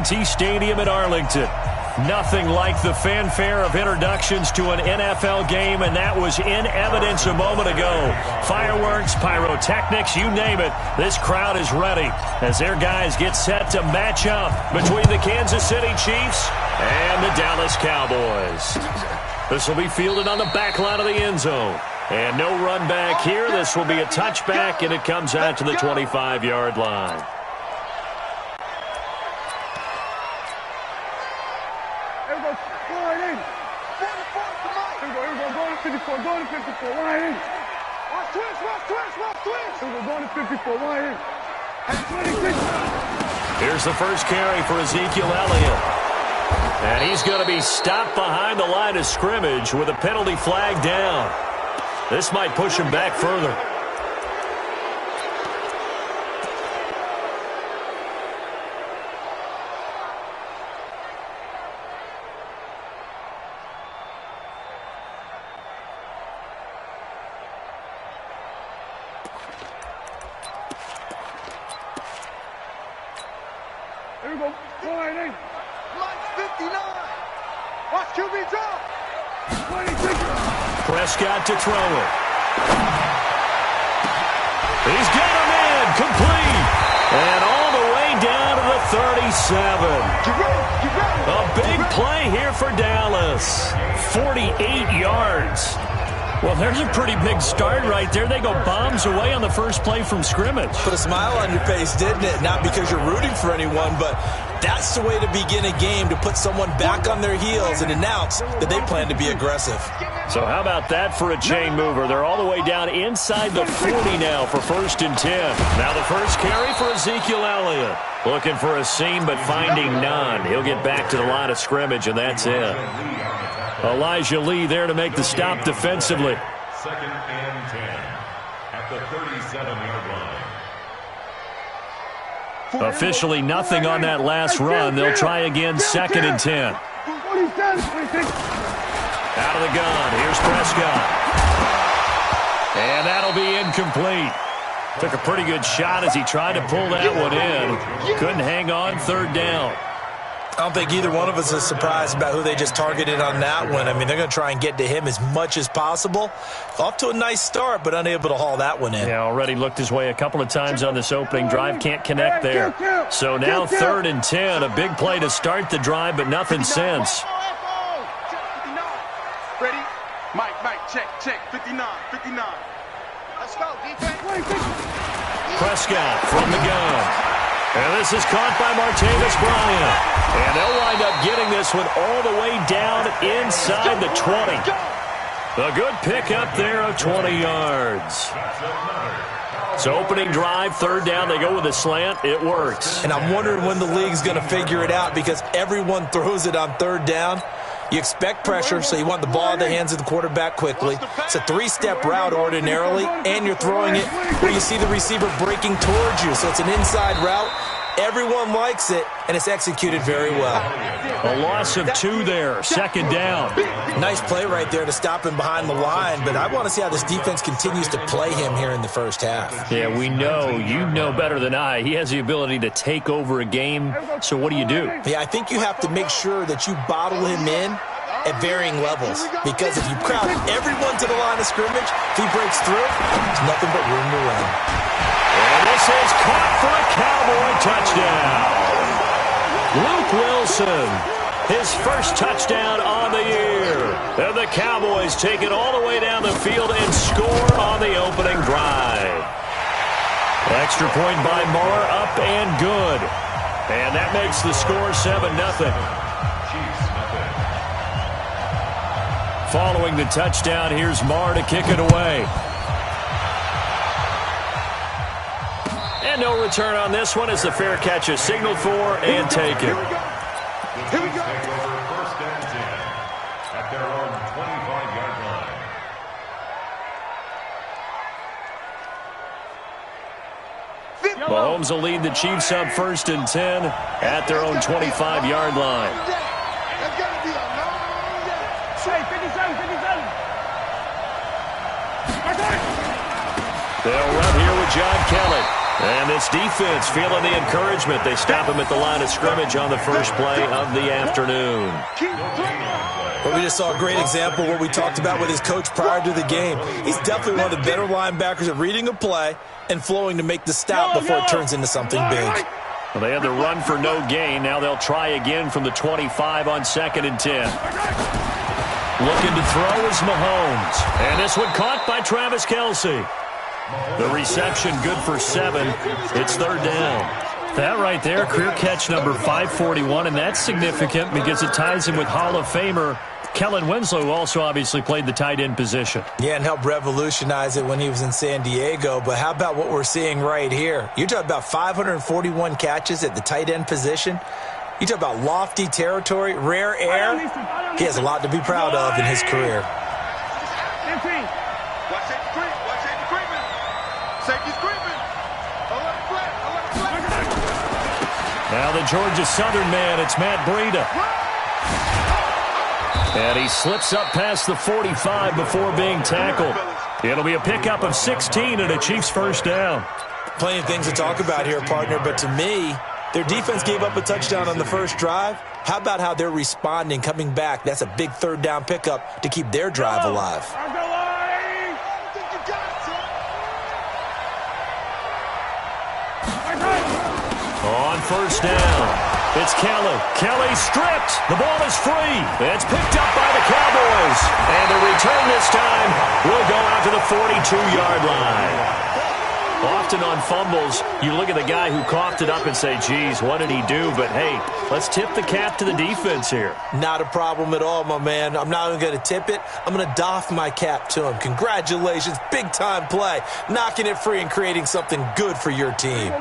Stadium in Arlington. Nothing like the fanfare of introductions to an NFL game, and that was in evidence a moment ago. Fireworks, pyrotechnics, you name it. This crowd is ready as their guys get set to match up between the Kansas City Chiefs and the Dallas Cowboys. This will be fielded on the back line of the end zone. And no run back here. This will be a touchback, and it comes out to the 25-yard line. Going to 54, wide in. Watch twist. We're going to 54, wide in. 26. Here's the first carry for Ezekiel Elliott. And he's going to be stopped behind the line of scrimmage with a penalty flag down. This might push him back further. Here we go. Wide in. Line 59. Watch QB drop. 26. Prescott to throw it. He's got him in. Complete. And all the way down to the 37. A big play here for Dallas. 48 yards. Well, there's a pretty big start right there. They go bombs away on the first play from scrimmage. Put a smile on your face, didn't it? Not because you're rooting for anyone, but that's the way to begin a game, to put someone back on their heels and announce that they plan to be aggressive. So how about that for a chain mover? They're all the way down inside the 40 now for 1st and 10. Now the first carry for Ezekiel Elliott. Looking for a seam, but finding none. He'll get back to the line of scrimmage, and that's it. Elijah Lee there to make the stop defensively. 2nd and 10 at the 37-yard line. Officially nothing on that last run. They'll try again 2nd and 10. Out of the gun. Here's Prescott. And that'll be incomplete. Took a pretty good shot as he tried to pull that one in. Couldn't hang on 3rd down. I don't think either one of us is surprised about who they just targeted on that one. I mean, they're going to try and get to him as much as possible. Off to a nice start, but unable to haul that one in. Yeah, already looked his way a couple of times on this opening drive. Can't connect there. So now 3rd and 10. A big play to start the drive, but nothing since. Ready? Mike, check. 59. Let's go, defense. Prescott from the gun. And this is caught by Martavis Bryant. And they'll wind up getting this one all the way down inside the 20. A good pickup there of 20 yards. So opening drive, 3rd down, they go with a slant. It works. And I'm wondering when the league's going to figure it out, because everyone throws it on 3rd down. You expect pressure, so you want the ball in the hands of the quarterback quickly. It's a 3-step route ordinarily, and you're throwing it where you see the receiver breaking towards you. So it's an inside route. Everyone likes it, and it's executed very well. A loss of 2 there, 2nd down. Nice play right there to stop him behind the line, but I want to see how this defense continues to play him here in the first half. Yeah, we know. You know better than I. He has the ability to take over a game, so what do? Yeah, I think you have to make sure that you bottle him in at varying levels, because if you crowd everyone to the line of scrimmage, if he breaks through, there's nothing but room to run. And this is caught for a Cowboy touchdown. Luke Wilson, his first touchdown on the year. And the Cowboys take it all the way down the field and score on the opening drive. Extra point by Moore, up and good. And that makes the score 7-0. Following the touchdown, here's Marr to kick it away. And no return on this one as the fair catch is signaled for and taken. Here we go. First and 10 at their own 25-yard line. Mahomes will lead the Chiefs up 1st and 10 at their own 25-yard line. That's got to be a long day. Say 57. They'll run here with John Kelly. And this defense feeling the encouragement. They stop him at the line of scrimmage on the first play of the afternoon. But we just saw a great example of what we talked about with his coach prior to the game. He's definitely one of the better linebackers at reading a play and flowing to make the stop before it turns into something big. Well, they had the run for no gain. Now they'll try again from the 25 on 2nd and 10. Looking to throw is Mahomes. And this one caught by Travis Kelce. The reception good for 7. It's 3rd down. That right there, career catch number 541, and that's significant because it ties him with Hall of Famer Kellen Winslow, who also obviously played the tight end position. Yeah, and helped revolutionize it when he was in San Diego. But how about what we're seeing right here? You're talking about 541 catches at the tight end position. You talk about lofty territory, rare air. He has a lot to be proud of in his career. Now the Georgia Southern man, it's Matt Breida. And he slips up past the 45 before being tackled. It'll be a pickup of 16 and a Chiefs first down. Plenty of things to talk about here, partner, but to me, their defense gave up a touchdown on the first drive. How about how they're responding, coming back? That's a big 3rd down pickup to keep their drive alive. On first down, it's Kelly. Kelly stripped. The ball is free. It's picked up by the Cowboys. And the return this time will go out to the 42-yard line. Often on fumbles, you look at the guy who coughed it up and say, geez, what did he do? But, hey, let's tip the cap to the defense here. Not a problem at all, my man. I'm not even going to tip it. I'm going to doff my cap to him. Congratulations. Big-time play. Knocking it free and creating something good for your team.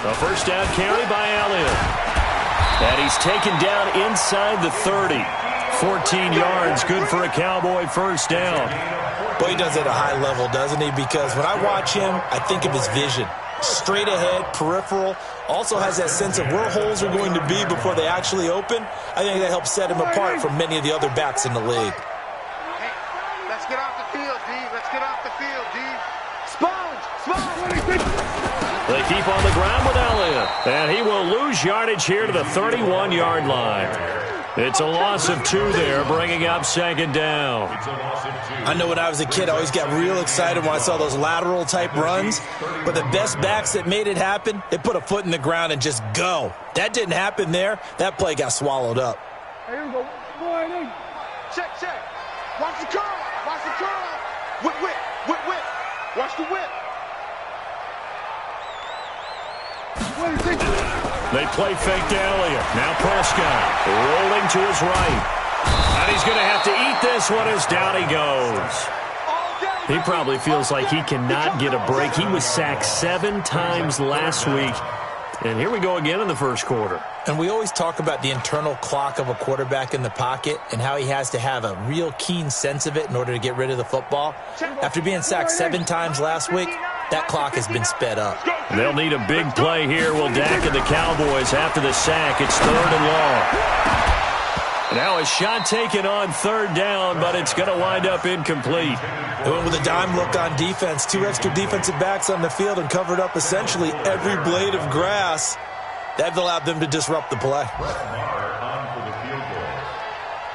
A first down carry by Elliott. And he's taken down inside the 30. 14 yards, good for a Cowboy first down. Boy, he does it at a high level, doesn't he? Because when I watch him, I think of his vision. Straight ahead, peripheral. Also has that sense of where holes are going to be before they actually open. I think that helps set him apart from many of the other backs in the league. Hey, let's get off the field, D. Let's get off the field, D. Sponge! They keep on the ground with Elliott. And he will lose yardage here to the 31-yard line. It's a loss of 2 there, bringing up 2nd down. I know when I was a kid, I always got real excited when I saw those lateral-type runs. But the best backs that made it happen, they put a foot in the ground and just go. That didn't happen there. That play got swallowed up. Here we go. Check. Watch the curl. Whip. Watch the whip. They play fake to Elliott. Now Prescott rolling to his right. And he's going to have to eat this one as down he goes. He probably feels like he cannot get a break. He was sacked 7 times last week. And here we go again in the first quarter. And we always talk about the internal clock of a quarterback in the pocket and how he has to have a real keen sense of it in order to get rid of the football. After being sacked 7 times last week, that clock has been sped up. They'll need a big play here. Will Dak and the Cowboys after the sack. It's 3rd and long. Now a shot taken on 3rd down, but it's going to wind up incomplete. They went with a dime look on defense. 2 extra defensive backs on the field and covered up essentially every blade of grass. That allowed them to disrupt the play. On for the field goal.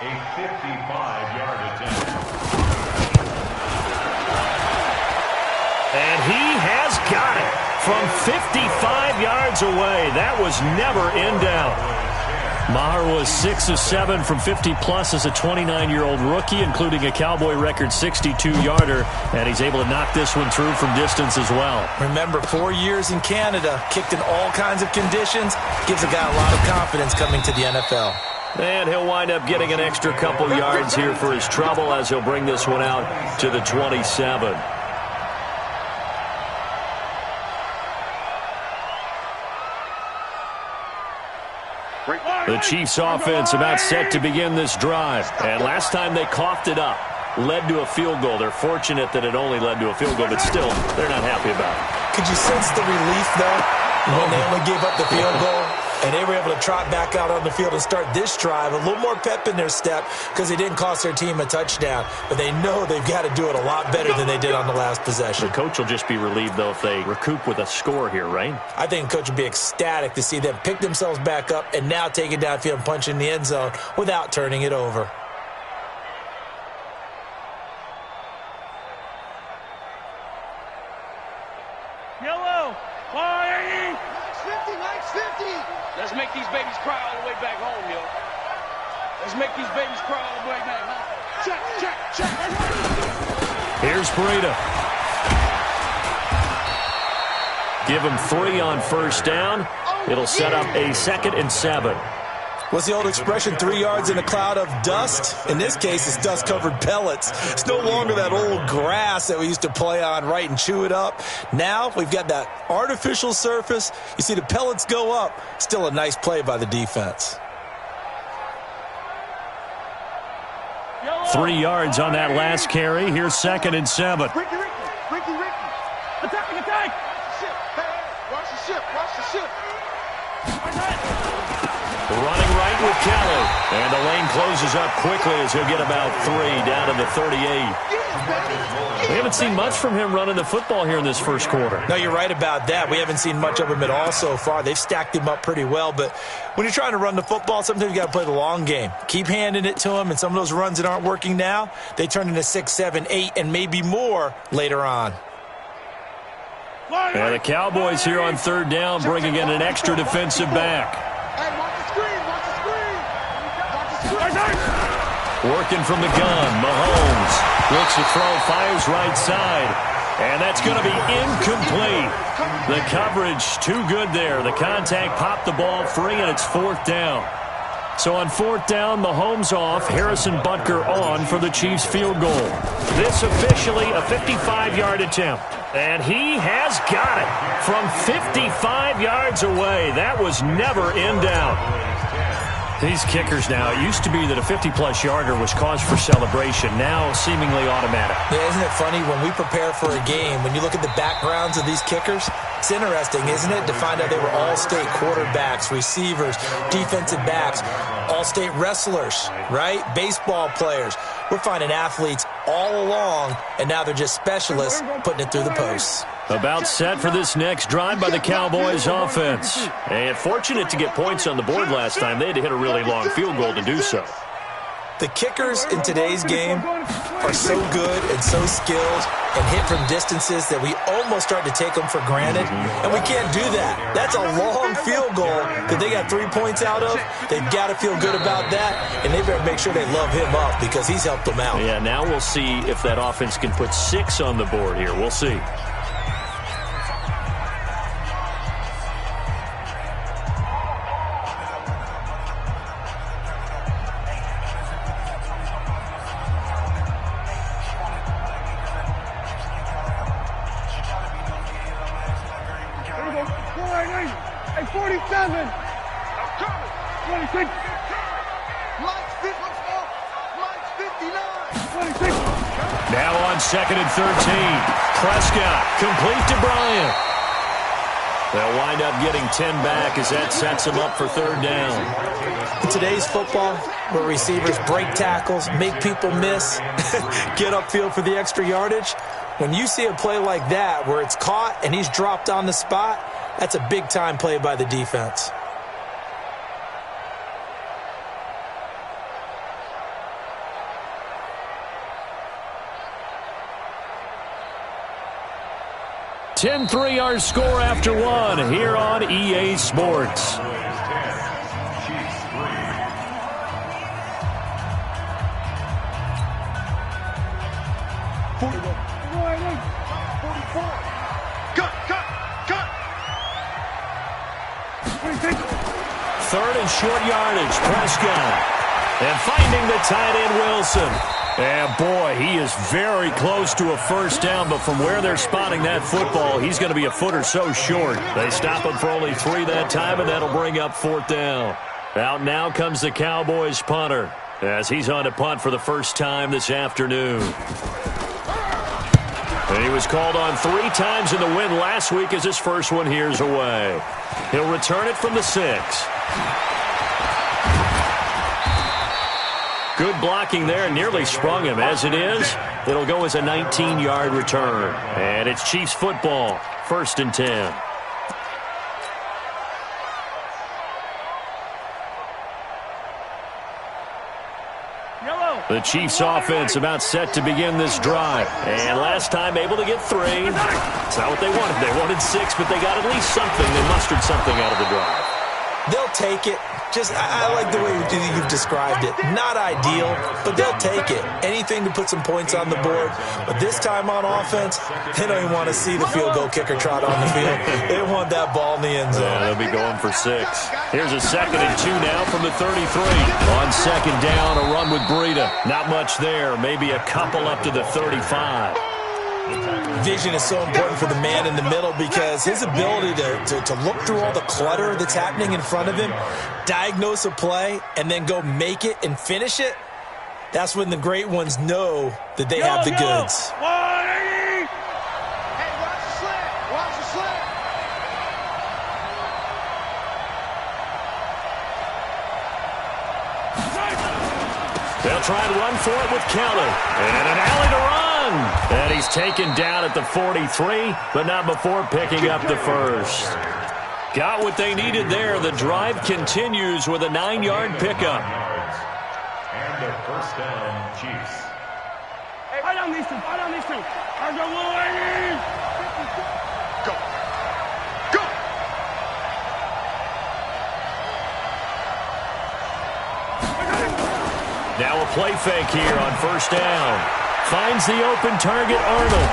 A 55-yard attempt. And he has got it from 55 yards away. That was never in doubt. Maher was 6 of 7 from 50-plus as a 29-year-old rookie, including a Cowboy record 62-yarder, and he's able to knock this one through from distance as well. Remember, 4 years in Canada, kicked in all kinds of conditions, gives a guy a lot of confidence coming to the NFL. And he'll wind up getting an extra couple yards here for his trouble as he'll bring this one out to the 27. The Chiefs offense about set to begin this drive. And last time they coughed it up, led to a field goal. They're fortunate that it only led to a field goal, but still, they're not happy about it. Could you sense the relief, though, when they only gave up the field goal And they were able to trot back out on the field and start this drive. A little more pep in their step because they didn't cost their team a touchdown. But they know they've got to do it a lot better than they did on the last possession. The coach will just be relieved, though, if they recoup with a score here, right? I think the coach will be ecstatic to see them pick themselves back up and now take it downfield and punch in the end zone without turning it over. Yellow. Flying. Max 50. Let's make these babies cry all the way back home, yo. Let's make these babies cry all the way back home. Check, check, check. Here's Breida. Give him 3 on first down. It'll set up a 2nd and 7. What's the old expression, 3 yards in a cloud of dust? In this case, it's dust-covered pellets. It's no longer that old grass that we used to play on, right, and chew it up. Now we've got that artificial surface. You see the pellets go up. Still a nice play by the defense. 3 yards on that last carry. Here's 2nd and 7. Ricky. Attack. Watch the ship. Running right with Kelly. And the lane closes up quickly as he'll get about 3 down to the 38. We haven't seen much from him running the football here in this first quarter. No, you're right about that. We haven't seen much of him at all so far. They've stacked him up pretty well. But when you're trying to run the football, sometimes you got to play the long game. Keep handing it to him, and some of those runs that aren't working now, they turn into 6, 7, 8, and maybe more later on. And the Cowboys here on 3rd down, bringing in an extra defensive back. Hey, watch the screen. Working from the gun, Mahomes looks to throw, fires right side, and that's going to be incomplete. The coverage too good there. The contact popped the ball free, and it's 4th down. So on 4th down, Mahomes off, Harrison Butker on for the Chiefs field goal. This officially a 55-yard attempt. And he has got it from 55 yards away. That was never in doubt. These kickers now, it used to be that a 50-plus yarder was cause for celebration. Now seemingly automatic. Yeah, isn't it funny when we prepare for a game, when you look at the backgrounds of these kickers, it's interesting, isn't it, to find out they were all-state quarterbacks, receivers, defensive backs, all-state wrestlers, right? Baseball players. We're finding athletes all along, and now they're just specialists putting it through the posts. About set for this next drive by the Cowboys offense. And fortunate to get points on the board last time. They had to hit a really long field goal to do so. The kickers in today's game are so good and so skilled and hit from distances that we almost start to take them for granted, and we can't do that. That's a long field goal that they got 3 points out of. They've got to feel good about that, and they better make sure they love him up because he's helped them out. Yeah, now we'll see if that offense can put 6 on the board here. We'll see. Hey, 47. I'm coming. 26. Mike's 59. 26. Now on 2nd and 13. Prescott complete to Bryant. They'll wind up getting 10 back as that sets them up for 3rd down. In today's football, where receivers break tackles, make people miss, get upfield for the extra yardage, when you see a play like that where it's caught and he's dropped on the spot, that's a big-time play by the defense. Ten 3-yard score after 1 here on EA Sports. Third and short yardage, Prescott. And finding the tight end, Wilson. And boy, he is very close to a first down, but from where they're spotting that football, he's going to be a foot or so short. They stop him for only 3 that time, and that'll bring up 4th down. Out now comes the Cowboys punter, as he's on to punt for the first time this afternoon. And he was called on 3 times in the win last week as his first one here's away. He'll return it from the 6. Good blocking there, nearly sprung him. As it is, it'll go as a 19-yard return. And it's Chiefs football, 1st and 10. The Chiefs offense about set to begin this drive. And last time able to get 3. It's not what they wanted. They wanted 6, but they got at least something. They mustered something out of the drive. They'll take it. I like the way you've described it. Not ideal, but they'll take it. Anything to put some points on the board. But this time on offense, they don't even want to see the field goal kicker trot on the field. They want that ball in the end zone. Yeah, they'll be going for 6. Here's a 2nd and 2 now from the 33. On 2nd down, a run with Breida. Not much there. Maybe a couple up to the 35. Vision is so important for the man in the middle because his ability to look through all the clutter that's happening in front of him, diagnose a play, and then go make it and finish it, that's when the great ones know that they have the goods. 180! Hey, watch the slant! Watch the slant! They'll try and run for it with Kelly. And an alley to run. And he's taken down at the 43, but not before picking up the 1st. Got what they needed there. The drive continues with a 9-yard pickup. And the 1st down, Chiefs. Hey, I don't need to. I got 180. Go! Go! Now a play fake here on 1st down. Finds the open target, Arnold.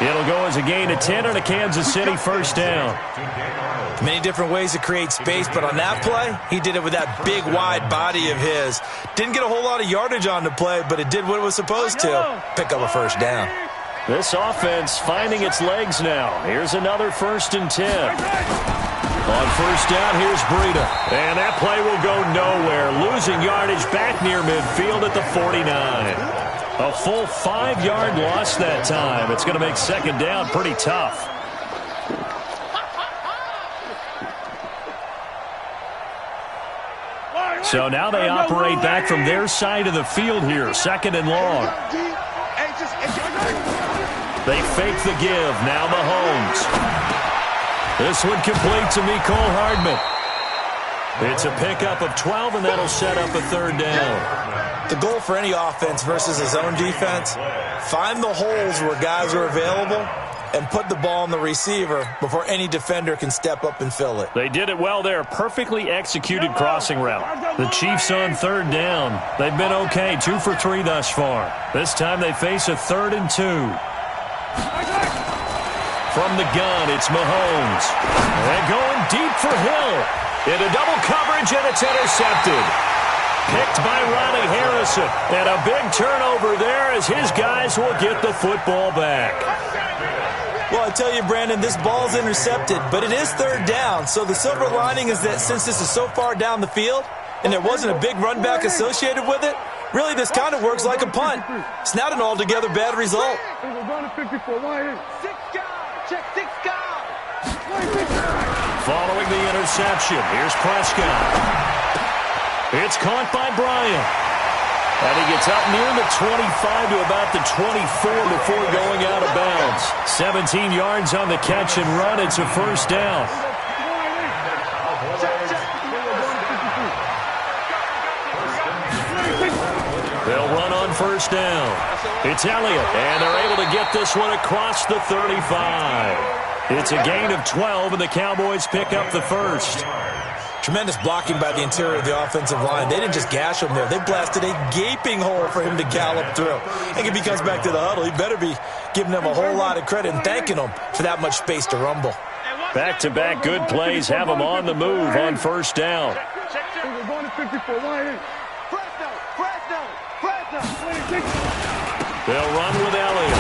It'll go as a gain of 10 on a Kansas City 1st down. Many different ways to create space, but on that play, he did it with that big, wide body of his. Didn't get a whole lot of yardage on the play, but it did what it was supposed to. Pick up a 1st down. This offense finding its legs now. Here's another 1st and 10. On 1st down, here's Breida. And that play will go nowhere. Losing yardage back near midfield at the 49. A full 5-yard loss that time. It's going to make 2nd down pretty tough. So now they operate back from their side of the field here. 2nd and long. They fake the give. Now Mahomes. This one complete to Mecole Hardman. It's a pickup of 12, and that'll set up a 3rd down. The goal for any offense versus his own defense, find the holes where guys are available and put the ball on the receiver before any defender can step up and fill it. They did it well there. Perfectly executed crossing route. The Chiefs on 3rd down. They've been okay. 2 for 3 thus far. This time they face a 3rd and 2. From the gun, it's Mahomes. And going deep for Hill. Into double coverage, and it's intercepted. Picked by Ronnie Harrison. And a big turnover there as his guys will get the football back. Well, I tell you, Brandon, this ball's intercepted, but it is 3rd down. So the silver lining is that since this is so far down the field and there wasn't a big run back associated with it, really this kind of works like a punt. It's not an altogether bad result. Following the interception, here's Prescott. It's caught by Bryant. And he gets up near the 25 to about the 24 before going out of bounds. 17 yards on the catch and run. It's a 1st down. They'll run on 1st down. It's Elliott, and they're able to get this one across the 35. It's a gain of 12, and the Cowboys pick up the 1st. Tremendous blocking by the interior of the offensive line. They didn't just gash him there. They blasted a gaping hole for him to gallop through. And if he comes back to the huddle, he better be giving them a whole lot of credit and thanking them for that much space to rumble. Back-to-back good plays have them on the move on 1st down. They'll run with Elliott.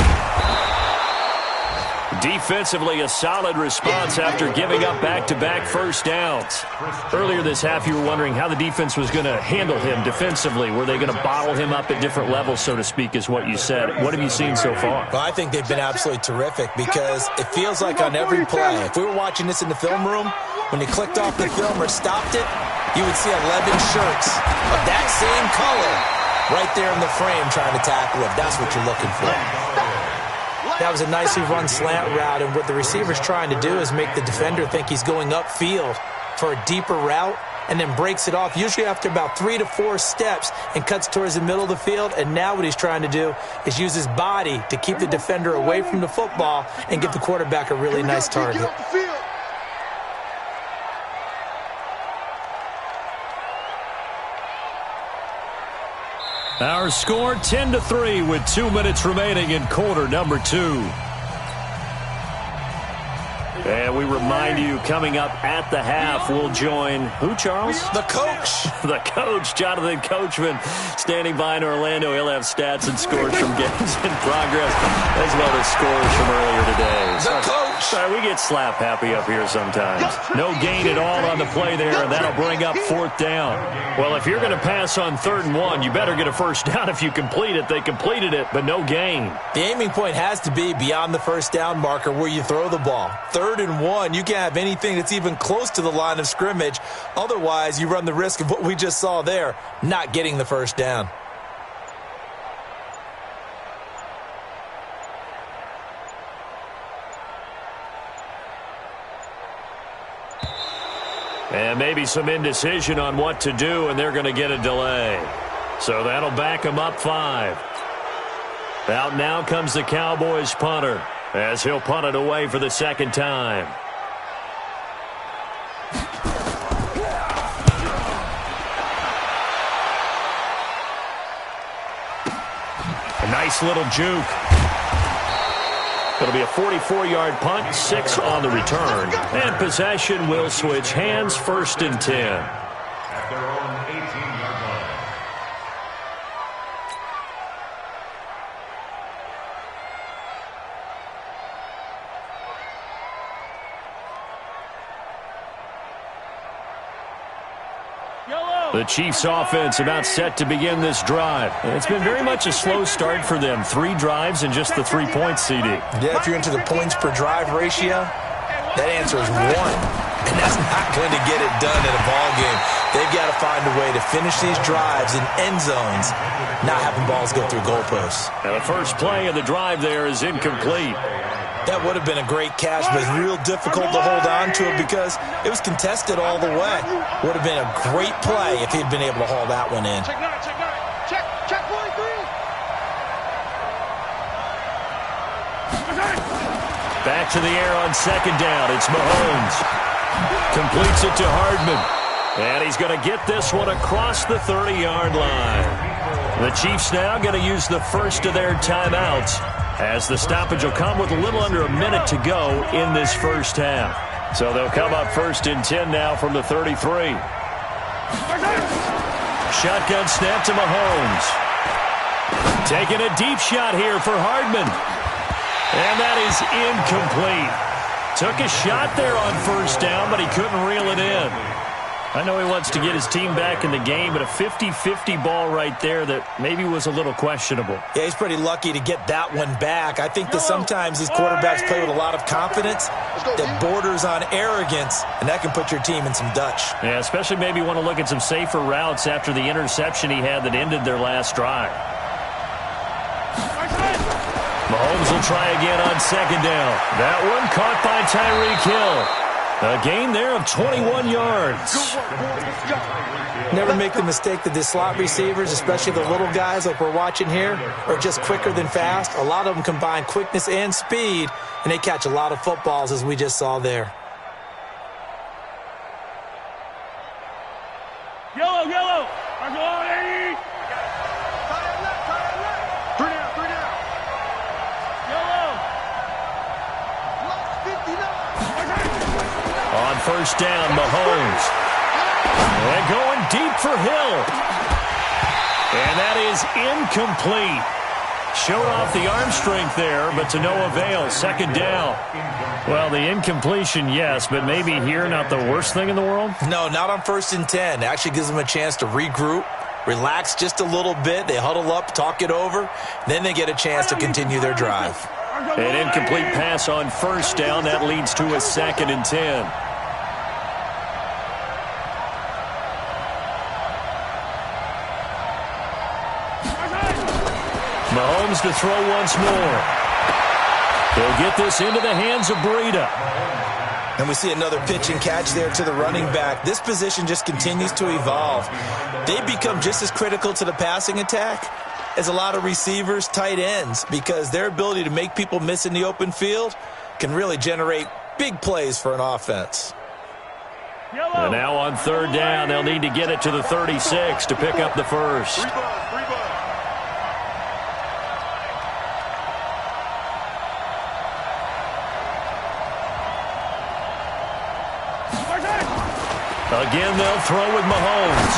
Defensively, a solid response after giving up back-to-back first downs. Earlier this half, you were wondering how the defense was going to handle him defensively. Were they going to bottle him up at different levels, so to speak, is what you said. What have you seen so far? Well, I think they've been absolutely terrific because it feels like on every play, if we were watching this in the film room, when you clicked off the film or stopped it, you would see 11 shirts of that same color right there in the frame trying to tackle him. That's what you're looking for. That was a nicely run slant route, and what the receiver's trying to do is make the defender think he's going upfield for a deeper route and then breaks it off, usually after about 3 to 4 steps, and cuts towards the middle of the field. And now what he's trying to do is use his body to keep the defender away from the football and give the quarterback a really nice target. Our score 10-3 with 2 minutes remaining in quarter number 2. And we remind you, coming up at the half, we'll join who, Charles? The coach. The coach, Jonathan Coachman, standing by in Orlando. He'll have stats and scores from games in progress, as well as scores from earlier today. The coach. Sorry, we get slap happy up here sometimes. No gain at all on the play there, and that'll bring up 4th down. Well, if you're going to pass on 3rd and 1, you better get a first down if you complete it. They completed it, but no gain. The aiming point has to be beyond the first down marker where you throw the ball. 3rd and 1, you can't have anything that's even close to the line of scrimmage. Otherwise, you run the risk of what we just saw there, not getting the first down. And maybe some indecision on what to do, and they're going to get a delay. So that'll back them up 5. Out now comes the Cowboys punter, as he'll punt it away for the 2nd time. A nice little juke. It'll be a 44-yard punt, 6 on the return. And possession will switch hands, 1st and 10. At their own 18-yard line. The Chiefs offense about set to begin this drive. It's been very much a slow start for them. 3 drives and just the 3 points, CD. Yeah, if you're into the points per drive ratio, that answer is 1. And that's not going to get it done in a ball game. They've got to find a way to finish these drives in end zones, not having balls go through goalposts. And the first play of the drive there is incomplete. That would have been a great catch, but it's real difficult to hold on to it because it was contested all the way. Would have been a great play if he'd been able to haul that one in. Check 43. Back to the air on 2nd down. It's Mahomes. Completes it to Hardman. And he's going to get this one across the 30-yard line. The Chiefs now going to use the first of their timeouts, as the stoppage will come with a little under a minute to go in this first half. So they'll come up 1st and 10 now from the 33. Shotgun snap to Mahomes. Taking a deep shot here for Hardman. And that is incomplete. Took a shot there on 1st down, but he couldn't reel it in. I know he wants to get his team back in the game, but a 50-50 ball right there that maybe was a little questionable. Yeah, he's pretty lucky to get that one back. I think that sometimes these quarterbacks play with a lot of confidence that borders on arrogance, and that can put your team in some Dutch. Yeah, especially maybe want to look at some safer routes after the interception he had that ended their last drive. Mahomes will try again on 2nd down. That one caught by Tyreek Hill. A gain there of 21 yards. Never make the mistake that the slot receivers, especially the little guys like we're watching here, are just quicker than fast. A lot of them combine quickness and speed, and they catch a lot of footballs, as we just saw there. Yellow. On 1st down, Mahomes. And going deep for Hill. And that is incomplete. Showed off the arm strength there, but to no avail. Second down. Well, the incompletion, yes, but maybe here not the worst thing in the world? No, not on 1st and 10. It actually gives them a chance to regroup, relax just a little bit. They huddle up, talk it over. Then they get a chance to continue their drive. An incomplete pass on 1st down. That leads to a 2nd and 10. Mahomes to throw once more. He'll get this into the hands of Breida. And we see another pitch and catch there to the running back. This position just continues to evolve. They become just as critical to the passing attack as a lot of receivers, tight ends, because their ability to make people miss in the open field can really generate big plays for an offense. And now on 3rd down, they'll need to get it to the 36 to pick up the first. Again, they'll throw with Mahomes.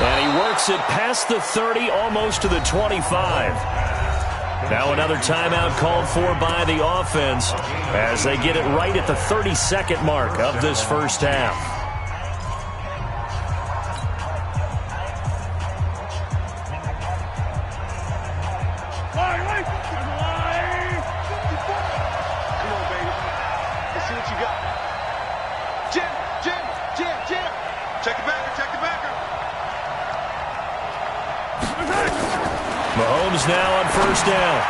And he works it past the 30, almost to the 25. Now another timeout called for by the offense as they get it right at the 32nd mark of this first half. Mahomes now on 1st down.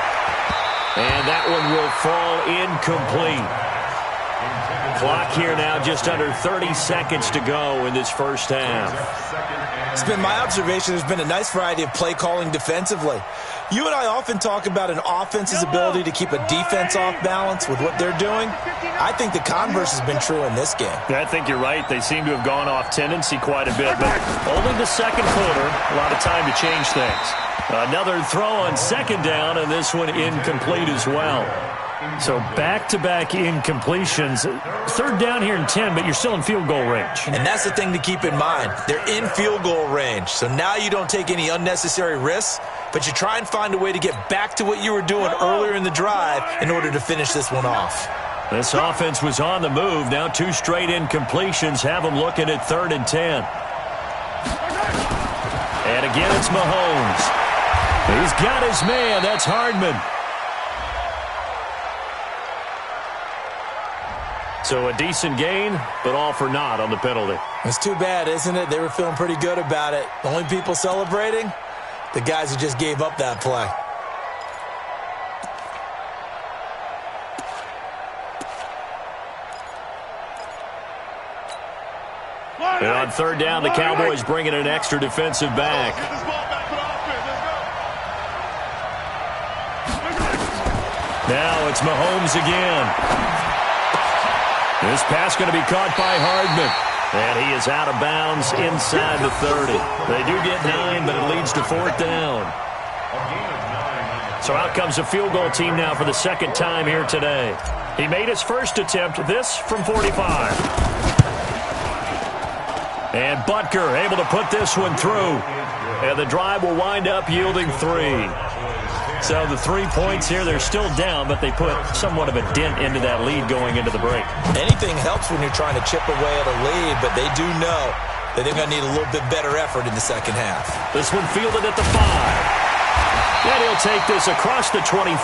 And that one will fall incomplete. Clock here now just under 30 seconds to go in this first half. It's been my observation there's been a nice variety of play calling defensively. You and I often talk about an offense's ability to keep a defense off balance with what they're doing. I think the converse has been true in this game. I think you're right. They seem to have gone off tendency quite a bit, but only the second quarter, a lot of time to change things. Another throw on 2nd down, and this one incomplete as well. So back-to-back incompletions. 3rd down here in 10, but you're still in field goal range. And that's the thing to keep in mind. They're in field goal range. So now you don't take any unnecessary risks, but you try and find a way to get back to what you were doing earlier in the drive in order to finish this one off. This offense was on the move. Now 2 straight incompletions have them looking at 3rd and 10. And again, it's Mahomes. He's got his man. That's Hardman. So a decent gain, but all for naught on the penalty. It's too bad, isn't it? They were feeling pretty good about it. The only people celebrating, the guys who just gave up that play. And on 3rd down, the Cowboys bring in an extra defensive back. Now it's Mahomes again. This pass going to be caught by Hardman. And he is out of bounds inside the 30. They do get 9, but it leads to 4th down. So out comes a field goal team now for the 2nd time here today. He made his first attempt, this from 45. And Butker able to put this one through. And the drive will wind up yielding 3. So the 3 points here, they're still down, but they put somewhat of a dent into that lead going into the break. Anything helps when you're trying to chip away at a lead, but they do know that they're going to need a little bit better effort in the second half. This one fielded at the 5. And he'll take this across the 25,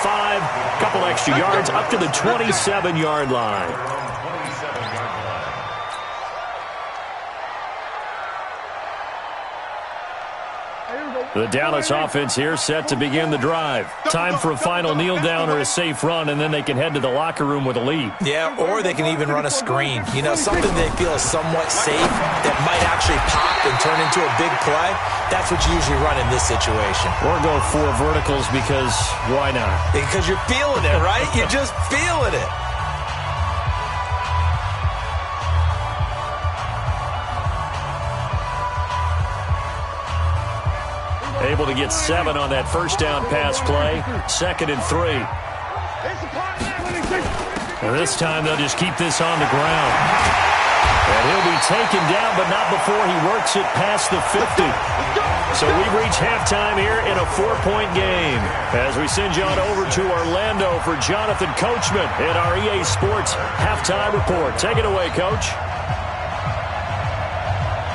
couple extra yards up to the 27-yard line. The Dallas offense here set to begin the drive. Time for a final kneel down or a safe run, and then they can head to the locker room with a lead. Yeah, or they can even run a screen. You know, something they feel is somewhat safe that might actually pop and turn into a big play. That's what you usually run in this situation. Or go 4 verticals because why not? Because you're feeling it, right? You're just feeling it. Able to get 7 on that first down pass play. 2nd and 3. And this time they'll just keep this on the ground. And he'll be taken down, but not before he works it past the 50. So we've reached halftime here in a 4-point game. As we send you on over to Orlando for Jonathan Coachman in our EA Sports Halftime Report. Take it away, Coach.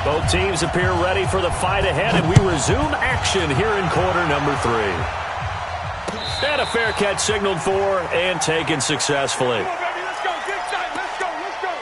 Both teams appear ready for the fight ahead, and we resume action here in quarter number 3. And a fair catch signaled for and taken successfully. Come on, baby, let's go. Get excited. Let's go. Let's go.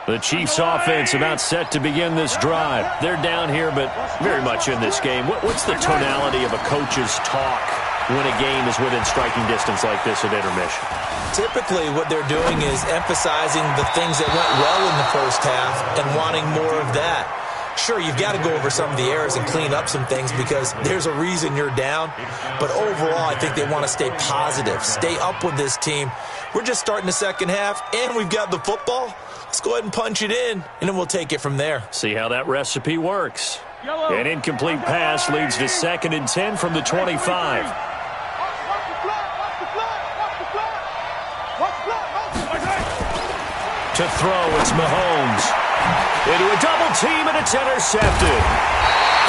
The Chiefs offense about set to begin this drive. They're down here, but very much in this game. What's the tonality of a coach's talk when a game is within striking distance like this at intermission? Typically, what they're doing is emphasizing the things that went well in the first half and wanting more of that. Sure, you've got to go over some of the errors and clean up some things because there's a reason you're down. But overall, I think they want to stay positive, stay up with this team. We're just starting the second half, and we've got the football. Let's go ahead and punch it in, and then we'll take it from there. See how that recipe works. An incomplete pass leads to 2nd and 10 from the 25. To throw, it's Mahomes. Into a double team, and it's intercepted.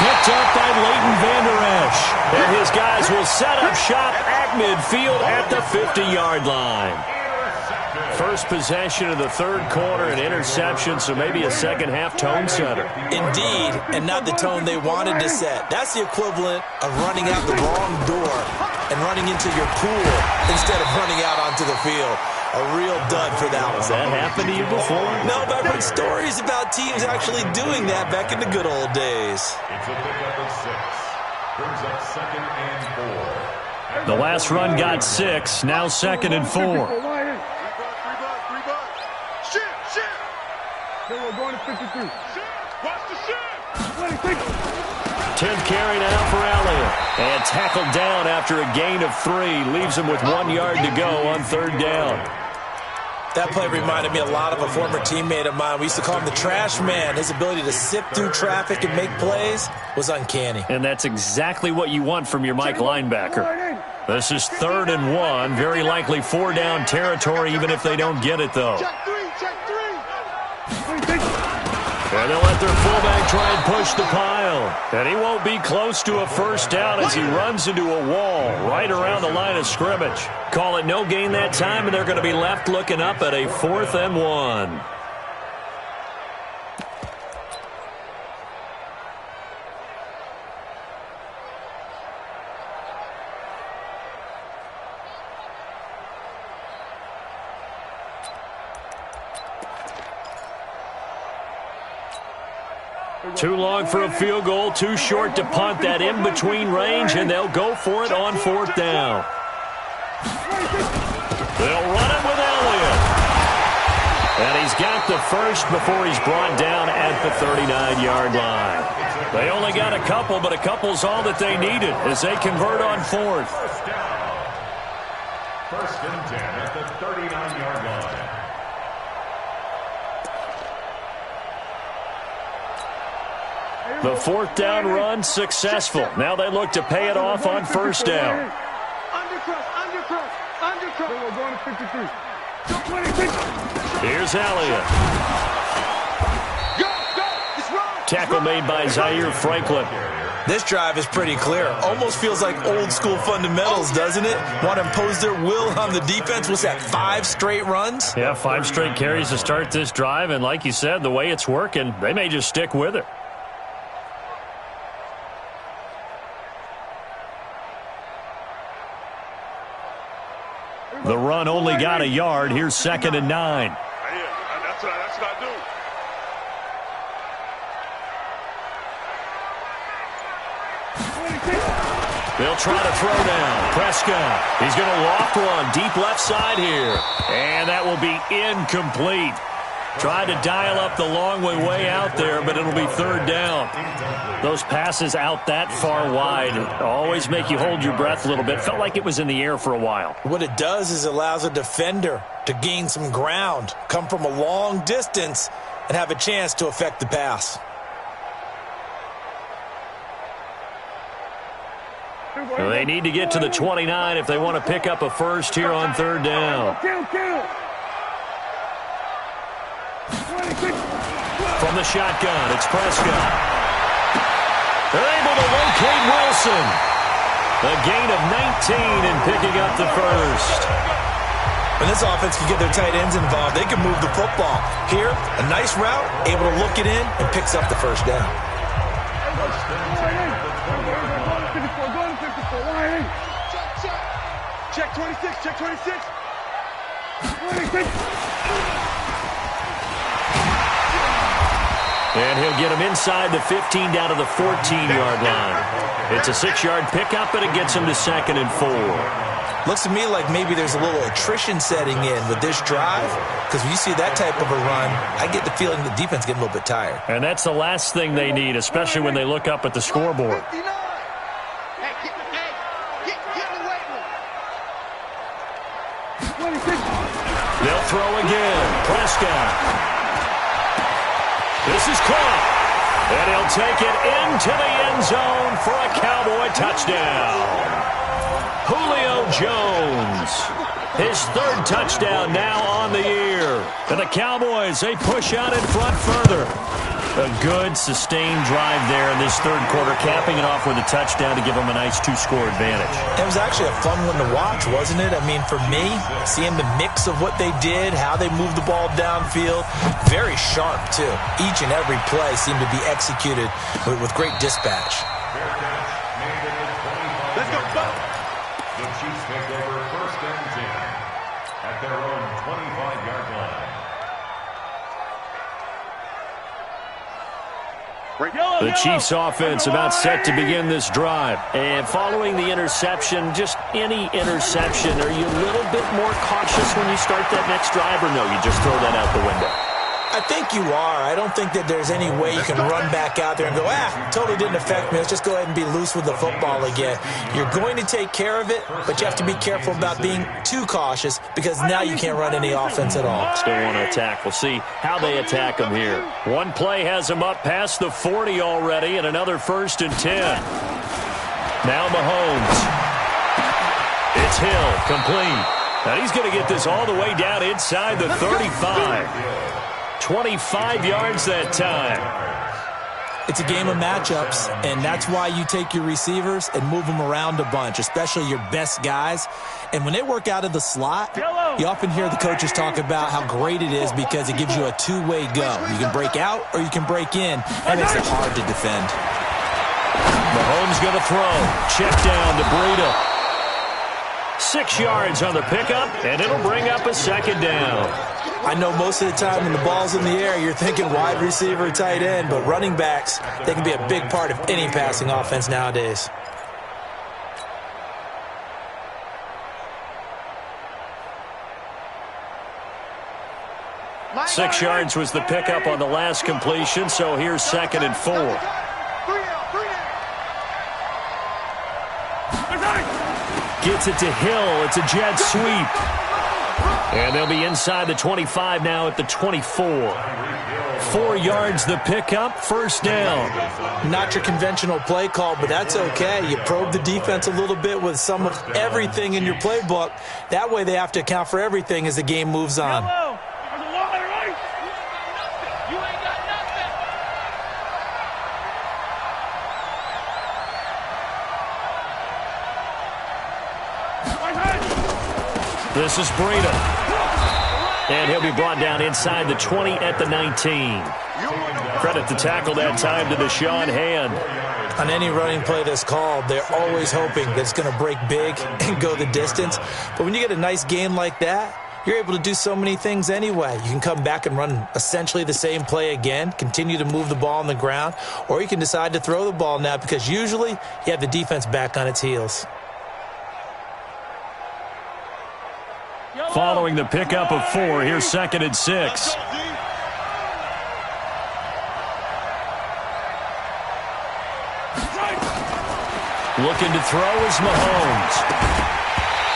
Picked up by Leighton Vander Esch. And his guys will set up shop at midfield at the 50-yard line. First possession of the third quarter, an interception, so maybe a second-half tone setter. Indeed, and not the tone they wanted to set. That's the equivalent of running out the wrong door and running into your pool instead of running out onto the field. A real dud for that one. Has that happened to you before? No, but I've heard stories about teams actually doing that back in the good old days. It's a pickup of 6. Brings up 2nd and 4. The last run got 6, now 2nd and 4. Then we're going to 53. Watch the shit. 10th carry now for Elliott. And tackled down after a gain of 3. Leaves him with 1 yard to go on 3rd down. That play reminded me a lot of a former teammate of mine. We used to call him the trash man. His ability to sift through traffic and make plays was uncanny. And that's exactly what you want from your Mike linebacker. This is 3rd and 1. Very likely 4-down territory, even if they don't get it, though. Check 3. And they'll let their fullback try and push the pile. And he won't be close to a first down as he runs into a wall right around the line of scrimmage. Call it no gain that time, and they're going to be left looking up at a 4th and 1. Too long for a field goal, too short to punt that in-between range, and they'll go for it on 4th down. They'll run it with Elliott. And he's got the first before he's brought down at the 39-yard line. They only got a couple, but a couple's all that they needed as they convert on 4th. 1st and 10 at the 39-yard line. The 4th down run successful. Now they look to pay it off on 1st down. Undercut. Then we're going to 53. Here's Elliott. Go. It's wrong. Tackle made by Zaire Franklin. This drive is pretty clear. Almost feels like old school fundamentals, doesn't it? Want to impose their will on the defense. What's that, 5 straight runs? Yeah, 5 straight carries to start this drive. And like you said, the way it's working, they may just stick with it. The run only got a yard. Here's 2nd and 9. That's what I do. They'll try to throw down. Prescott. He's going to loft one deep left side here. And that will be incomplete. Tried to dial up the long way out there, but it'll be 3rd down. Those passes out that far wide always make you hold your breath a little bit. Felt like it was in the air for a while. What it does is it allows a defender to gain some ground, come from a long distance, and have a chance to affect the pass. They need to get to the 29 if they want to pick up a first here on third down. From the shotgun, it's Prescott. They're able to locate Wilson. A gain of 19 and picking up the first. When this offense can get their tight ends involved, they can move the football. Here, a nice route, able to look it in, and picks up the first down. Check 26, check 26. And he'll get him inside the 15 down to the 14-yard line. It's a 6-yard pickup, and it gets him to 2nd and 4. Looks to me like maybe there's a little attrition setting in with this drive, because when you see that type of a run, I get the feeling the defense getting a little bit tired. And that's the last thing they need, especially when they look up at the scoreboard. They'll throw again. Prescott. This is caught. And he'll take it into the end zone for a Cowboy touchdown. Julio Jones. His 3rd touchdown now on the year. And the Cowboys, they push out in front further. A good, sustained drive there in this 3rd quarter, capping it off with a touchdown to give them a nice 2-score advantage. It was actually a fun one to watch, wasn't it? I mean, for me, seeing the mix of what they did, how they moved the ball downfield, very sharp, too. Each and every play seemed to be executed with great dispatch. Let's go, The Chiefs take over 1st and 10 at their own 25-yard line. The Chiefs offense about set to begin this drive. And following the interception, just any interception, are you a little bit more cautious when you start that next drive, or no, you just throw that out the window? I think you are. I don't think that there's any way you can run back out there and go, totally didn't affect me. Let's just go ahead and be loose with the football again. You're going to take care of it, but you have to be careful about being too cautious because now you can't run any offense at all. Still want to attack. We'll see how they attack them here. One play has them up past the 40 already, and another 1st and 10. Now Mahomes. It's Hill, complete. Now he's going to get this all the way down inside the 35. 25 yards that time. It's a game of matchups, and that's why you take your receivers and move them around a bunch, especially your best guys. And when they work out of the slot, you often hear the coaches talk about how great it is because it gives you a two-way go. You can break out or you can break in. That makes it hard to defend. Mahomes going to throw. Check down to Breida. 6 yards on the pickup, and it'll bring up a 2nd down. I know most of the time when the ball's in the air, you're thinking wide receiver, tight end, but running backs, they can be a big part of any passing offense nowadays. Six yards was the pickup on the last completion, so here's 2nd and 4. Gets it to Hill. It's a jet sweep. And they'll be inside the 25 now at the 24. 4 yards the pickup, 1st down. Not your conventional play call, but that's okay. You probe the defense a little bit with some of everything in your playbook. That way they have to account for everything as the game moves on. This is Breida. And he'll be brought down inside the 20 at the 19. Credit the tackle that time to Deshaun Hand. On any running play that's called, they're always hoping that it's going to break big and go the distance. But when you get a nice gain like that, you're able to do so many things anyway. You can come back and run essentially the same play again, continue to move the ball on the ground, or you can decide to throw the ball now because usually you have the defense back on its heels. Following the pickup of 4, here's 2nd and 6. Looking to throw is Mahomes.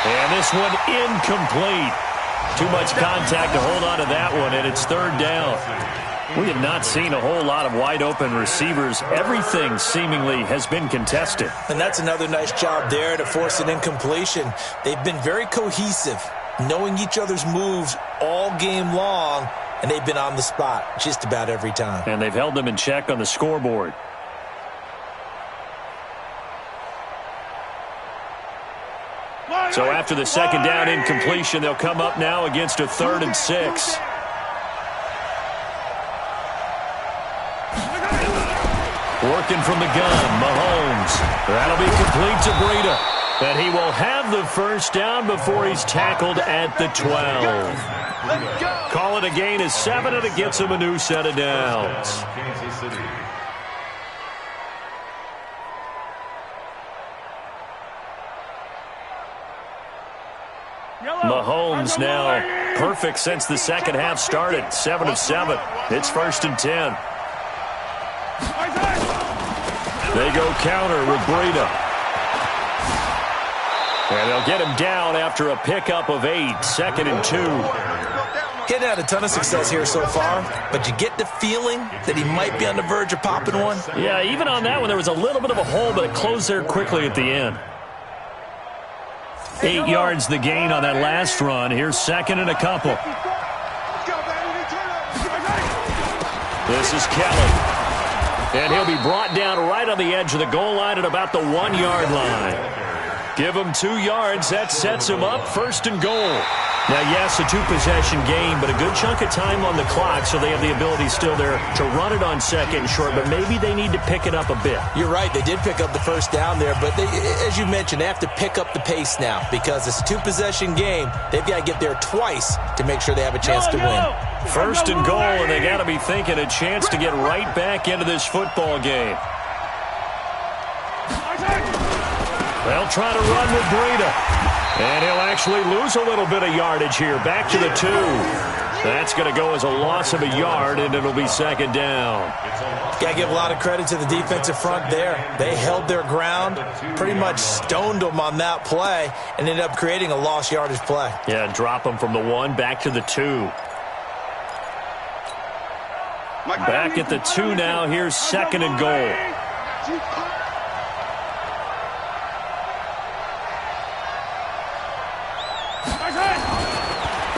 And this one incomplete. Too much contact to hold on to that one, and it's 3rd down. We have not seen a whole lot of wide-open receivers. Everything seemingly has been contested. And that's another nice job there to force an incompletion. They've been very cohesive, knowing each other's moves all game long, and they've been on the spot just about every time. And they've held them in check on the scoreboard. So after the second down incompletion, they'll come up now against a 3rd and 6. Working from the gun, Mahomes. That'll be complete to Breida. And he will have the first down before he's tackled at the 12. Call it a gain of 7, and it gets him a new set of downs. Mahomes now perfect since the second half started. 7 of 7. It's 1st and 10. They go counter with Breida. And they'll get him down after a pickup of 8. 2nd and 2. Getting had a ton of success here so far, but you get the feeling that he might be on the verge of popping one. Yeah, even on that one, there was a little bit of a hole, but it closed there quickly at the end. 8 yards the gain on that last run. Here's 2nd and a couple. This is Kelly. And he'll be brought down right on the edge of the goal line at about the 1-yard line. Give him 2 yards. That sets him up 1st and goal. Now, yes, a 2-possession game, but a good chunk of time on the clock, so they have the ability still there to run it on 2nd and short, but maybe they need to pick it up a bit. You're right. They did pick up the first down there, but they, as you mentioned, they have to pick up the pace now because it's a 2-possession game. They've got to get there twice to make sure they have a chance to win. 1st and goal, and they got to be thinking a chance to get right back into this football game. They'll try to run with Breida. And he'll actually lose a little bit of yardage here. Back to the 2. That's going to go as a loss of a yard, and it'll be 2nd down. Got to give a lot of credit to the defensive front there. They held their ground, pretty much stoned them on that play, and ended up creating a lost yardage play. Yeah, drop them from the 1 back to the 2. Back at the 2 now. Here's 2nd and goal.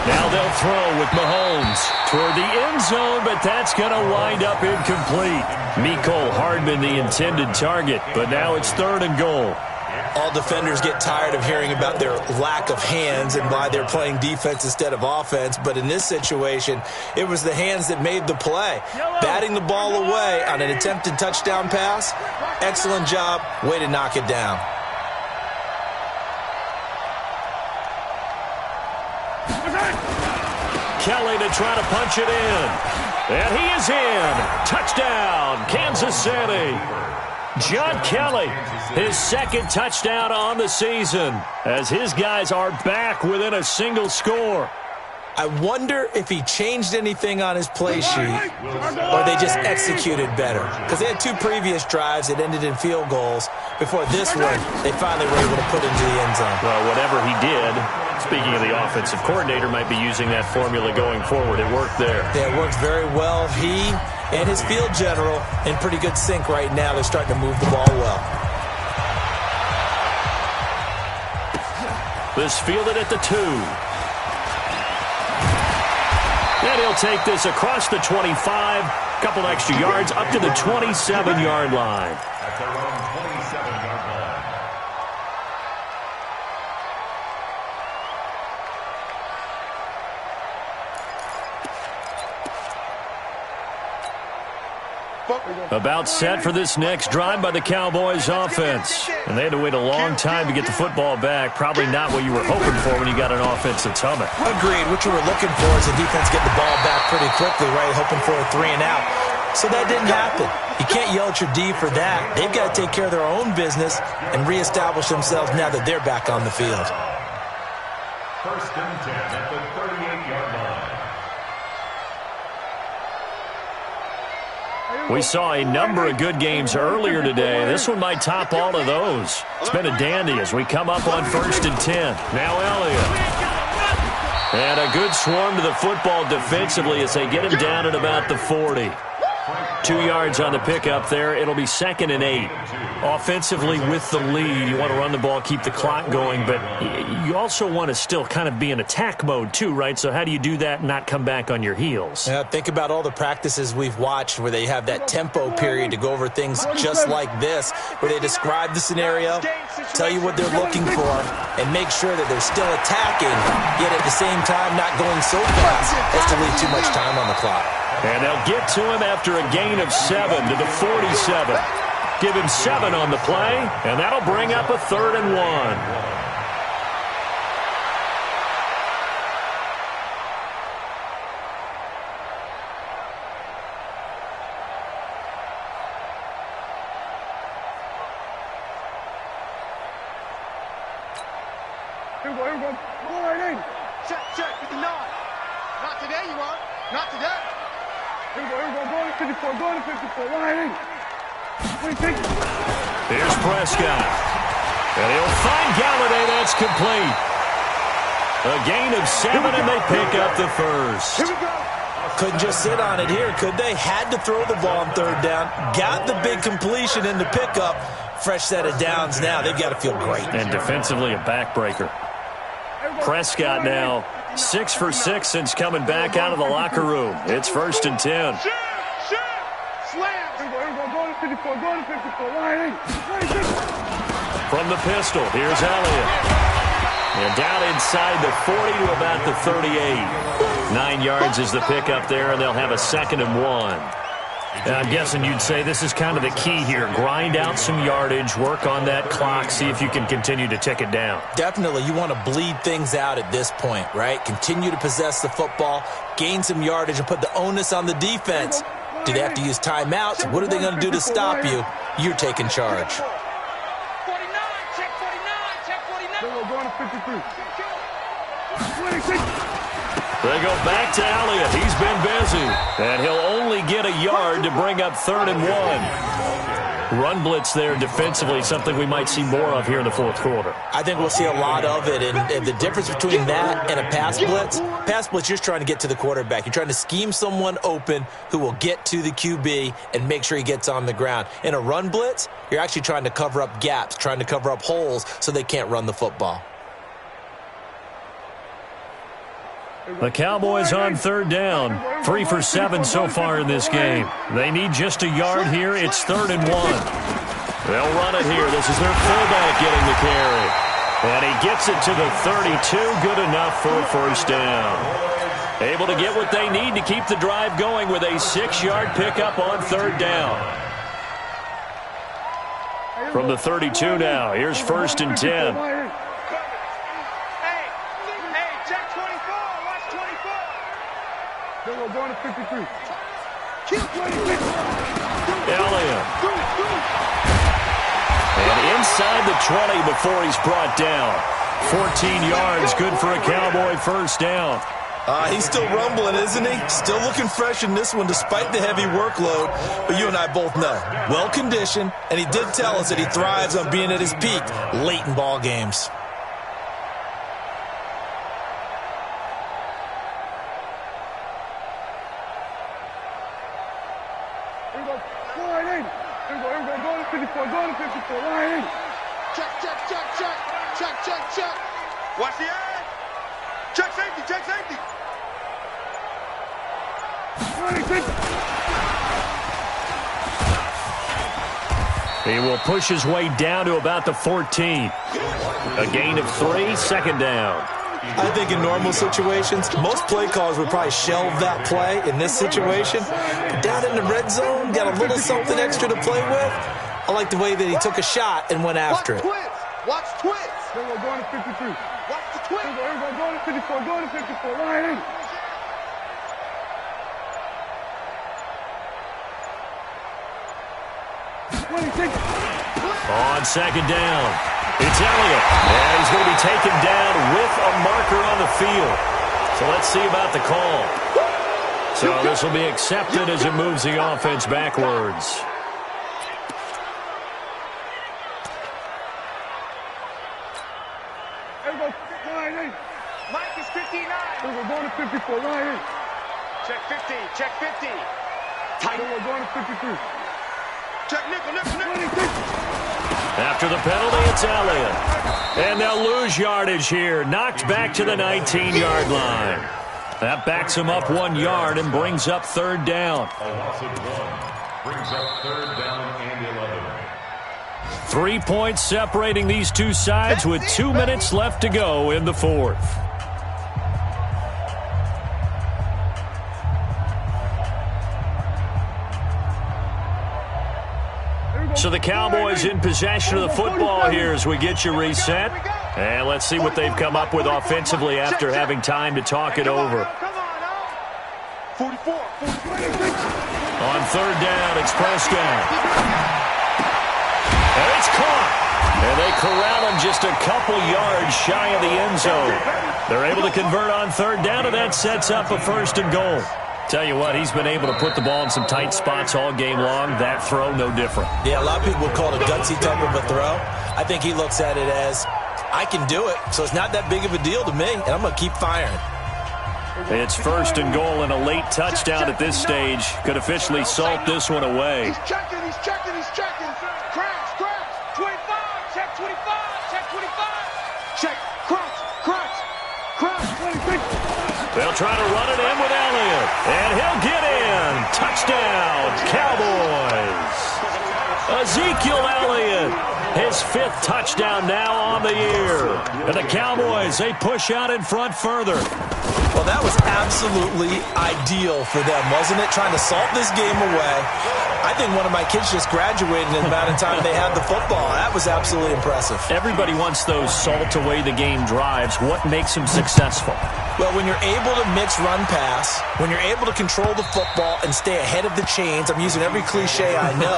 Now they'll throw with Mahomes toward the end zone, but that's going to wind up incomplete. Mecole Hardman, the intended target, but now it's 3rd and goal. All defenders get tired of hearing about their lack of hands and why they're playing defense instead of offense, but in this situation, it was the hands that made the play. Batting the ball away on an attempted touchdown pass, excellent job, way to knock it down. Kelly to try to punch it in. And he is in. Touchdown, Kansas City. John Kelly, his 2nd touchdown on the season, as his guys are back within a single score. I wonder if he changed anything on his play sheet or they just executed better. Because they had 2 previous drives that ended in field goals. Before this one, they finally were able to put into the end zone. Well, whatever he did, speaking of the offensive coordinator, might be using that formula going forward. It worked there. Yeah, it worked very well. He and his field general in pretty good sync right now. They're starting to move the ball well. This fielded at the 2. And he'll take this across the 25, couple extra yards up to the 27-yard line. At their own 27-yard line. About set for this next drive by the Cowboys offense. And they had to wait a long time to get the football back. Probably not what you were hoping for when you got an offense that's humming. Agreed. What you were looking for is the defense get the ball back pretty quickly, right? Hoping for a 3 and out. So that didn't happen. You can't yell at your D for that. They've got to take care of their own business and reestablish themselves now that they're back on the field. 1st and 10 at the 38-yard line. We saw a number of good games earlier today. This one might top all of those. It's been a dandy as we come up on 1st and 10. Now Elliott. And a good swarm to the football defensively as they get him down at about the 40. 2 yards on the pickup there. It'll be 2nd and 8. Offensively with the lead, you want to run the ball, keep the clock going, but you also want to still kind of be in attack mode too, right? So how do you do that and not come back on your heels? Yeah, think about all the practices we've watched where they have that tempo period to go over things just like this, where they describe the scenario, tell you what they're looking for, and make sure that they're still attacking, yet at the same time not going so fast as to leave too much time on the clock. And they'll get to him after a gain of 7 to the 47. Give him 7 on the play, and that'll bring up a 3rd and 1. Here we go. Go right in. Check, with the 9. Not today, you won't. Not today. Here we go. Go to 54. Go to 54. Right in. Here's Prescott. And he'll find Galladay. That's complete. A gain of 7, and they pick up the first. Here we go. Couldn't just sit on it here, could they? Had to throw the ball on 3rd down. Got the big completion in the pickup. Fresh set of downs now. They've got to feel great. And defensively, a backbreaker. Prescott now 6 for 6 since coming back out of the locker room. It's 1st and 10. Slam. Here we go. Go to 54. Go to 54. Right in. From the pistol, here's Elliott. And down inside the 40 to about the 38. 9 yards is the pickup there, and they'll have a 2nd and 1. I'm guessing you'd say this is kind of the key here. Grind out some yardage, work on that clock, see if you can continue to tick it down. Definitely, you want to bleed things out at this point, right? Continue to possess the football, gain some yardage, and put the onus on the defense. Do they have to use timeouts? What are they going to do to stop you? You're taking charge. 49, check 49, check 49. Here we go. Going to 53. 26. They go back to Elliott. He's been busy. And he'll only get a yard to bring up 3rd and 1. Run blitz there defensively, something we might see more of here in the 4th quarter. I think we'll see a lot of it. And the difference between that and a pass blitz, you're just trying to get to the quarterback. You're trying to scheme someone open who will get to the QB and make sure he gets on the ground. In a run blitz, you're actually trying to cover up gaps, trying to cover up holes so they can't run the football. The Cowboys on 3rd down. 3 for 7 so far in this game. They need just a yard here. It's 3rd and 1. They'll run it here. This is their fullback getting the carry. And he gets it to the 32. Good enough for a 1st down. Able to get what they need to keep the drive going with a 6-yard pickup on 3rd down. From the 32 now, here's 1st and 10. We're going to 53. Elliott. And inside the 20 before he's brought down. 14 yards, good for a Cowboy 1st down. He's still rumbling, isn't he? Still looking fresh in this one despite the heavy workload. But you and I both know, well-conditioned, and he did tell us that he thrives on being at his peak late in ball games. Check. Watch the eye. Check safety. He will push his way down to about the 14. A gain of 3, 2nd down. I think in normal situations, most play callers would probably shelve that play in this situation. But down in the red zone, got a little something extra to play with. I like the way that he took a shot and went after it. Watch twist. Then we're going to 53. Watch the twist. Here we go. Going to 54. Going to 54. Right in. On 2nd down, it's Elliott. And he's going to be taken down with a marker on the field. So let's see about the call. So this will be accepted as it moves the offense backwards. Mike is 59. Check 50. Check 50. Tight. We're going to 53. Check nickel, nickel, nickel. After the penalty, it's Elliott. And they'll lose yardage here. Knocked back to the 19-yard line. That backs him up 1 yard and brings up third down. A loss of 1 brings up third down and 11. 3 points separating these two sides with 2 minutes left to go in the fourth. So the Cowboys in possession of the football here as we get you reset. And let's see what they've come up with offensively after having time to talk it over. 44. On third down, it's Prescott. And it's caught. And they corral him just a couple yards shy of the end zone. They're able to convert on third down, and that sets up a first and goal. Tell you what, he's been able to put the ball in some tight spots all game long. That throw, no different. Yeah, a lot of people would call it a gutsy type of a throw. I think he looks at it as, I can do it, so it's not that big of a deal to me, and I'm going to keep firing. It's first and goal and a late touchdown at this stage. Could officially salt this one away. He's checking, he's checking, he's checking. Crash, crash. 25, check 25, check 25. Check, crash, crash, crash. 26. They'll try to run it in with Elliott. And he'll get in. Touchdown, Cowboys. Ezekiel Elliott, his 5th touchdown now on the year. And the Cowboys, they push out in front further. Well, that was absolutely ideal for them, wasn't it? Trying to salt this game away. I think one of my kids just graduated in the amount of time they had the football. That was absolutely impressive. Everybody wants those salt away the game drives. What makes them successful? Well, when you're able to mix run pass, when you're able to control the football and stay ahead of the chains, I'm using every cliche I know,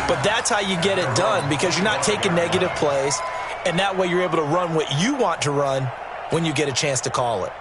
but that's how you get it done because you're not taking negative plays, and that way you're able to run what you want to run when you get a chance to call it.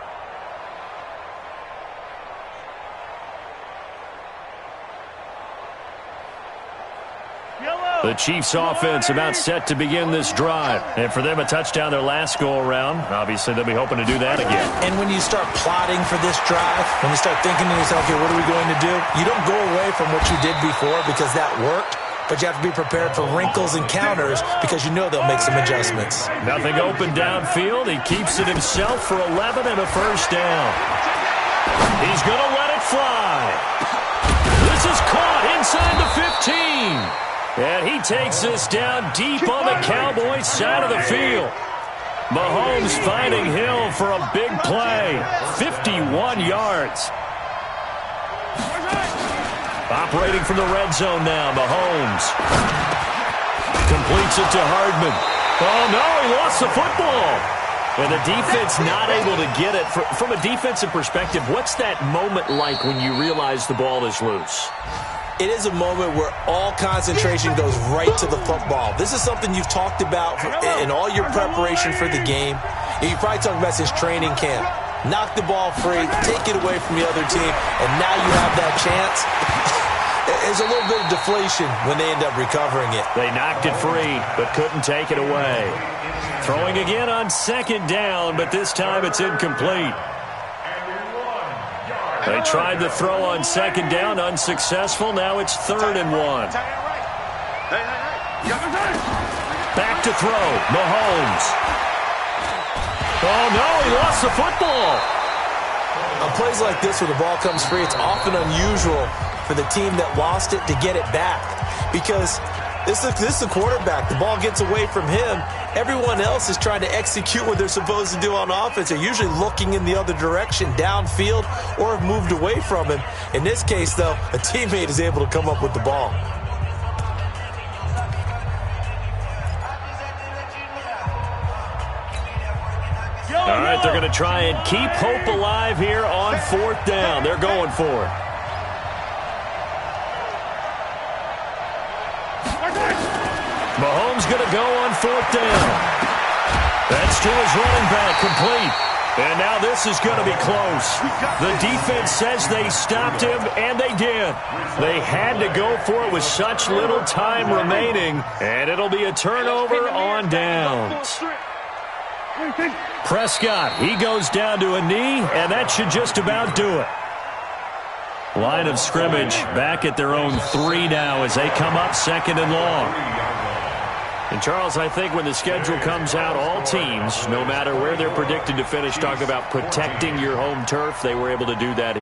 The Chiefs offense about set to begin this drive. And for them, a touchdown their last go-around. Obviously, they'll be hoping to do that again. And when you start plotting for this drive, when you start thinking to yourself, okay, what are we going to do? You don't go away from what you did before because that worked, but you have to be prepared for wrinkles and counters because you know they'll make some adjustments. Nothing open downfield. He keeps it himself for 11 and a first down. He's going to let it fly. This is caught inside the 15. And he takes this down deep on the Cowboys side of the field. Mahomes finding Hill for a big play. 51 yards. Operating from the red zone now, Mahomes. Completes it to Hardman. Oh, no, he lost the football. And the defense not able to get it. From a defensive perspective, what's that moment like when you realize the ball is loose? It is a moment where all concentration goes right to the football. This is something you've talked about in all your preparation for the game. You probably talked about since training camp. Knock the ball free, take it away from the other team, and now you have that chance. There's a little bit of deflation when they end up recovering it. They knocked it free, but couldn't take it away. Throwing again on second down, but this time it's incomplete. They tried the throw on second down, unsuccessful. Now it's 3rd and 1. Back to throw, Mahomes. Oh, no, he lost the football. On plays like this where the ball comes free, it's often unusual for the team that lost it to get it back because this is the quarterback. The ball gets away from him. Everyone else is trying to execute what they're supposed to do on offense. They're usually looking in the other direction, downfield, or have moved away from him. In this case, though, a teammate is able to come up with the ball. All right, they're going to try and keep hope alive here on 4th down. They're going for it. Mahomes going to go on 4th down. That's to his running back, complete. And now this is going to be close. The defense says they stopped him, and they did. They had to go for it with such little time remaining, and it'll be a turnover on downs. Prescott, he goes down to a knee, and that should just about do it. Line of scrimmage back at their own 3 now as they come up 2nd and long. And, Charles, I think when the schedule comes out, all teams, no matter where they're predicted to finish, talk about protecting your home turf. They were able to do that.